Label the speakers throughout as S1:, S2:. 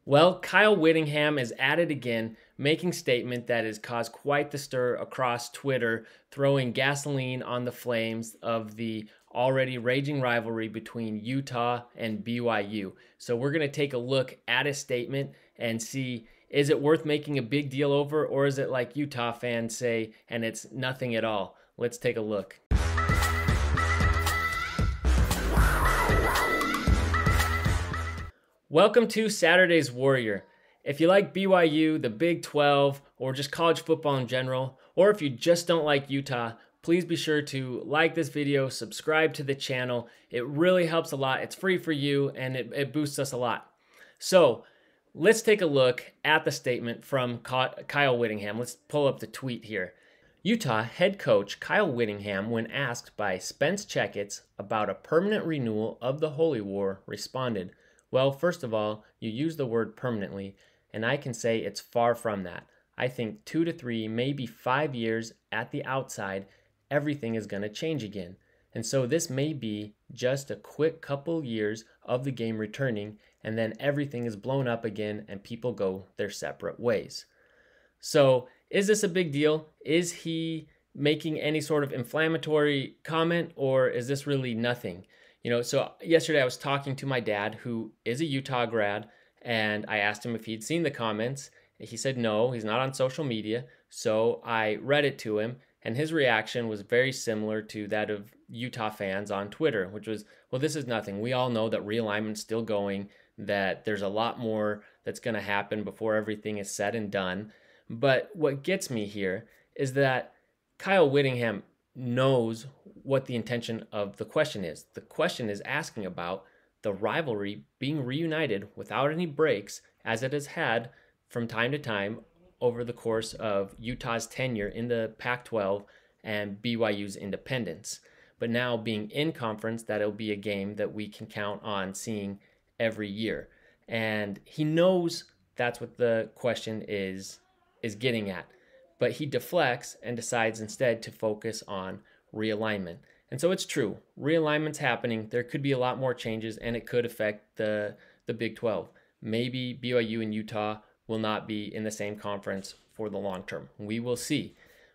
S1: Well, Kyle Whittingham is at it again, making statement that has caused quite the stir across Twitter, throwing gasoline on the flames of the already raging rivalry between Utah and BYU. So we're going to take a look at his statement and see, is it worth making a big deal over, or is it like Utah fans say and it's nothing at all? Let's take a look. Welcome to Saturday's Warrior. If you like BYU, the Big 12, or just college football in general, or if you just don't like Utah, please be sure to like this video, subscribe to the channel. It really helps a lot. It's free for you and it boosts us a lot. So let's take a look at the statement from Kyle Whittingham. Let's pull up the tweet here. Utah head coach Kyle Whittingham, when asked by Spence Checketts about a permanent renewal of the Holy War, responded, "Well, first of all, you use the word permanently, and I can say it's far from that. I think 2 to 3, maybe 5 years at the outside, everything is going to change again. And so this may be just a quick couple years of the game returning, and then everything is blown up again and people go their separate ways." So is this a big deal? Is he making any sort of inflammatory comment, or is this really nothing? So yesterday I was talking to my dad, who is a Utah grad, and I asked him if he'd seen the comments. He said no, he's not on social media. So I read it to him, and his reaction was very similar to that of Utah fans on Twitter, which was, well, this is nothing. We all know that realignment's still going, that there's a lot more that's going to happen before everything is said and done. But what gets me here is that Kyle Whittingham knows what the intention of the question is. The question is asking about the rivalry being reunited without any breaks, as it has had from time to time over the course of Utah's tenure in the Pac-12 and BYU's independence. But now being in conference, that'll be a game that we can count on seeing every year. And he knows that's what the question is getting at. But he deflects and decides instead to focus on realignment. And so it's true. Realignment's happening. There could be a lot more changes, and it could affect the Big 12. Maybe BYU and Utah will not be in the same conference for the long term. We will see.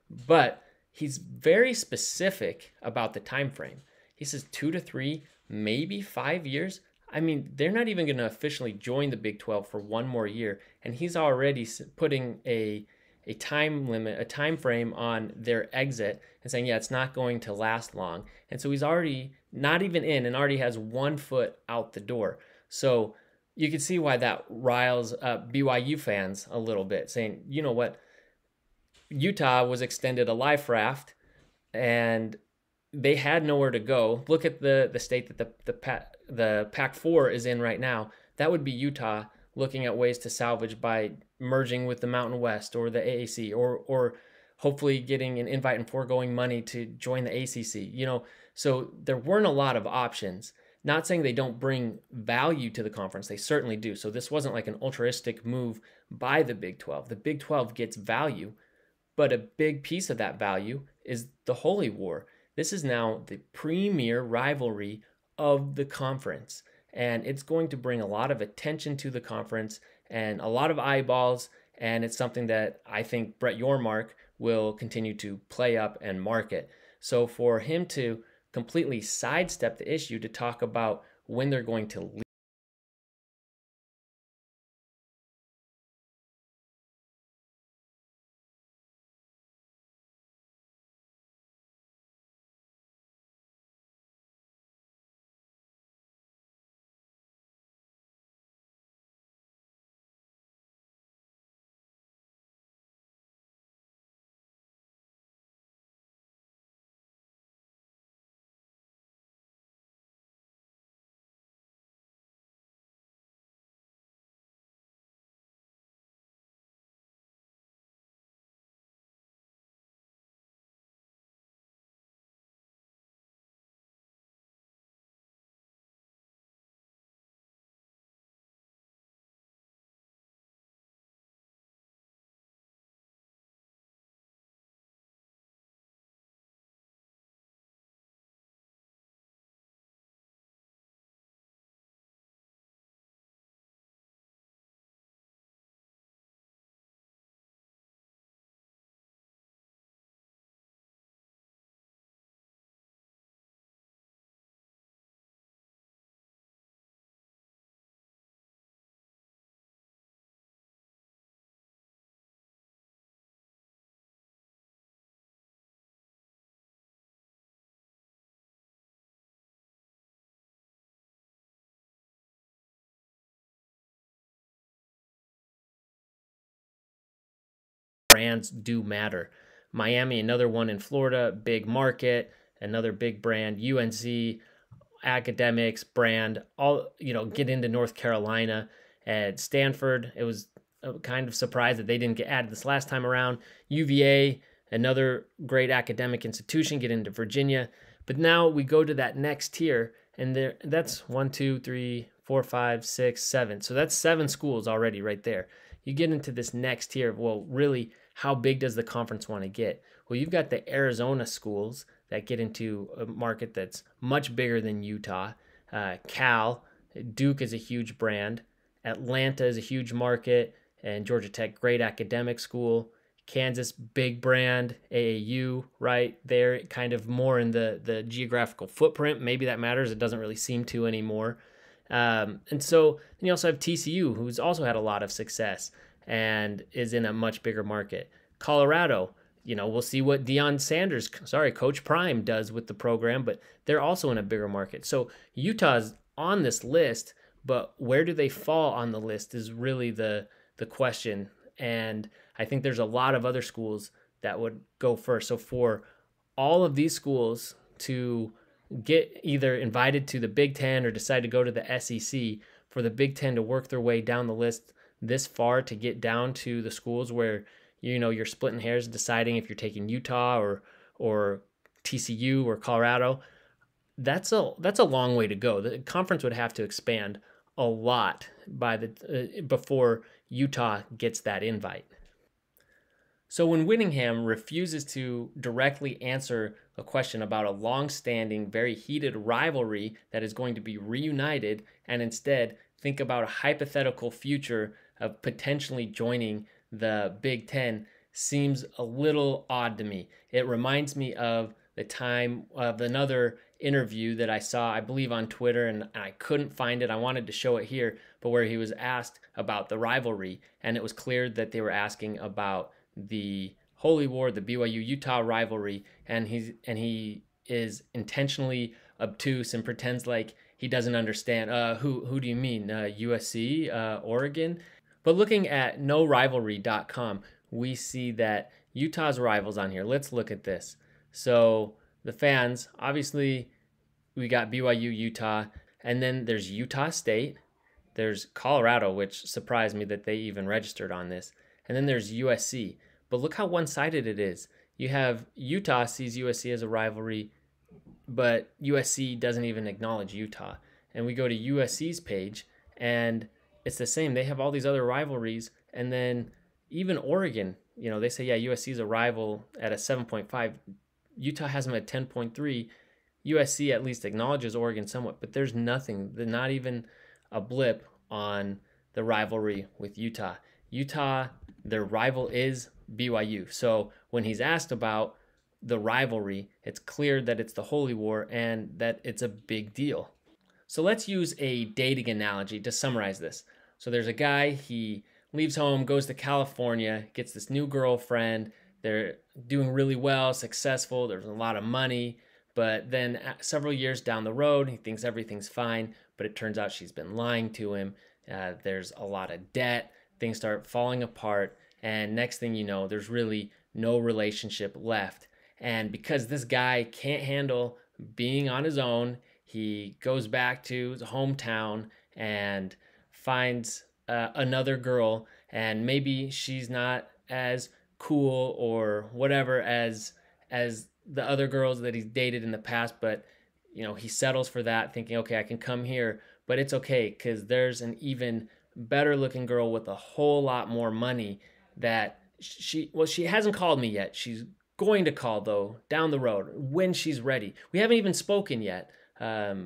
S1: But he's very specific about the time frame. He says 2 to 3, maybe 5 years. I mean, they're not even going to officially join the Big 12 for one more year, and he's already putting a time limit, a time frame on their exit, and saying, yeah, it's not going to last long. And so he's already not even in and already has 1 foot out the door. So you can see why that riles BYU fans a little bit, saying, you know what, Utah was extended a life raft, and they had nowhere to go. Look at the state that the Pac-4 is in right now. That would be Utah looking at ways to salvage by merging with the Mountain West or the AAC, or hopefully getting an invite and foregoing money to join the ACC. So there weren't a lot of options. Not saying they don't bring value to the conference. They certainly do. So this wasn't like an altruistic move by the Big 12. The Big 12 gets value, but a big piece of that value is the Holy War. This is now the premier rivalry of the conference, and it's going to bring a lot of attention to the conference and a lot of eyeballs, and it's something that I think Brett Yormark will continue to play up and market. So for him to completely sidestep the issue to talk about when they're going to leave brands do matter. Miami, another one in Florida, big market, another big brand. UNC, academics, brand, all, get into North Carolina. At Stanford, it was kind of surprised that they didn't get added this last time around. UVA, another great academic institution, get into Virginia. But now we go to that next tier, and that's 1, 2, 3, 4, 5, 6, 7. So that's 7 schools already right there. You get into this next tier of, well, really, how big does the conference want to get? Well, you've got the Arizona schools that get into a market that's much bigger than Utah. Cal, Duke is a huge brand. Atlanta is a huge market, and Georgia Tech, great academic school. Kansas, big brand. AAU, right there, kind of more in the geographical footprint. Maybe that matters. It doesn't really seem to anymore. And so then you also have TCU, who's also had a lot of success and is in a much bigger market. Colorado, we'll see what Coach Prime does with the program, but they're also in a bigger market. So Utah's on this list, but where do they fall on the list is really the question. And I think there's a lot of other schools that would go first. So for all of these schools to get either invited to the Big Ten or decide to go to the SEC, for the Big Ten to work their way down the list this far to get down to the schools where you're splitting hairs, deciding if you're taking Utah or TCU or Colorado, that's a long way to go. The conference would have to expand a lot before Utah gets that invite. So when Whittingham refuses to directly answer a question about a long-standing, very heated rivalry that is going to be reunited, and instead think about a hypothetical future of potentially joining the Big Ten, seems a little odd to me. It reminds me of the time of another interview that I saw, I believe, on Twitter, and I couldn't find it. I wanted to show it here, but where he was asked about the rivalry, and it was clear that they were asking about the Holy War, the BYU-Utah rivalry, and he is intentionally obtuse and pretends like he doesn't understand. Who do you mean? USC, Oregon? But looking at norivalry.com, we see that Utah's rivals on here. Let's look at this. So the fans, obviously, we got BYU, Utah, and then there's Utah State. There's Colorado, which surprised me that they even registered on this. And then there's USC. But look how one-sided it is. You have Utah sees USC as a rivalry, but USC doesn't even acknowledge Utah. And we go to USC's page, and it's the same. They have all these other rivalries, and then even Oregon, they say, yeah, USC is a rival at a 7.5. Utah has them at 10.3. USC at least acknowledges Oregon somewhat, but there's nothing, not even a blip on the rivalry with Utah. Utah, their rival is BYU. So when he's asked about the rivalry, it's clear that it's the Holy War and that it's a big deal. So let's use a dating analogy to summarize this. So there's a guy, he leaves home, goes to California, gets this new girlfriend. They're doing really well, successful. There's a lot of money. But then several years down the road, he thinks everything's fine, but it turns out she's been lying to him. There's a lot of debt. Things start falling apart. And next thing you know, there's really no relationship left. And because this guy can't handle being on his own, he goes back to his hometown and finds another girl. And maybe she's not as cool or whatever as the other girls that he's dated in the past, but he settles for that, thinking, okay, I can come here, but it's okay because there's an even better looking girl with a whole lot more money that she hasn't called me yet. She's going to call though down the road when she's ready. We haven't even spoken yet.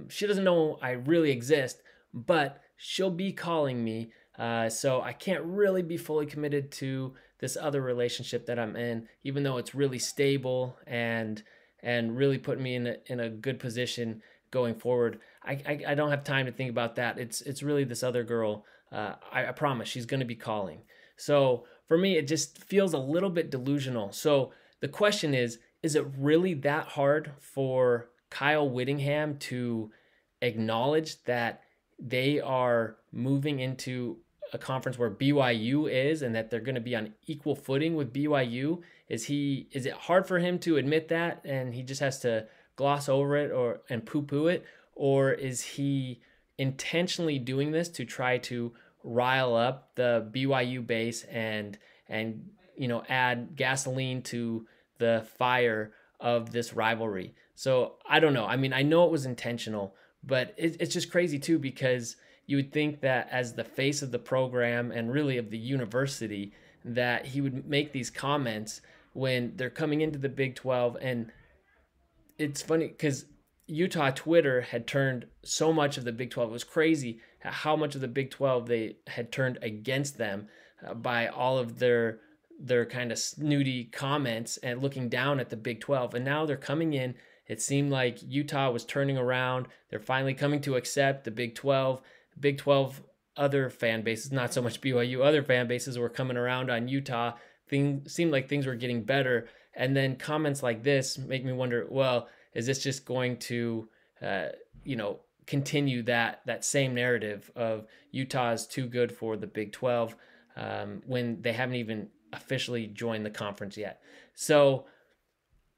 S1: She doesn't know I really exist, but she'll be calling me. So I can't really be fully committed to this other relationship that I'm in, even though it's really stable and really put me in a good position going forward. I don't have time to think about that. It's really this other girl. I promise she's going to be calling. So for me, it just feels a little bit delusional. So the question is it really that hard for Kyle Whittingham to acknowledge that they are moving into a conference where BYU is and that they're going to be on equal footing with BYU? Is it hard for him to admit that and he just has to gloss over it and poo-poo it? Or is he intentionally doing this to try to rile up the BYU base and add gasoline to the fire of this rivalry? So I don't know. I mean, I know it was intentional, but it's just crazy too, because you would think that as the face of the program and really of the university, that he would make these comments when they're coming into the Big 12. And it's funny because Utah Twitter had turned so much of the Big 12. It was crazy how much of the Big 12 they had turned against them by all of their kind of snooty comments and looking down at the Big 12. And now they're coming in. It seemed like Utah was turning around. They're finally coming to accept the Big 12. Big 12 other fan bases, not so much BYU, other fan bases were coming around on Utah. Seemed like things were getting better. And then comments like this make me wonder, well, is this just going to, continue that same narrative of Utah is too good for the Big 12 when they haven't even officially joined the conference yet? So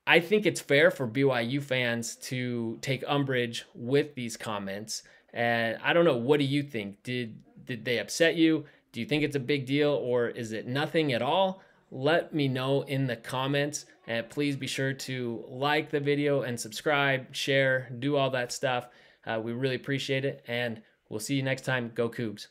S1: I think it's fair for BYU fans to take umbrage with these comments. And I don't know, what do you think? Did they upset you? Do you think it's a big deal, or is it nothing at all? Let me know in the comments, and please be sure to like the video and subscribe, share, do all that stuff. We really appreciate it, and we'll see you next time. Go Cougs.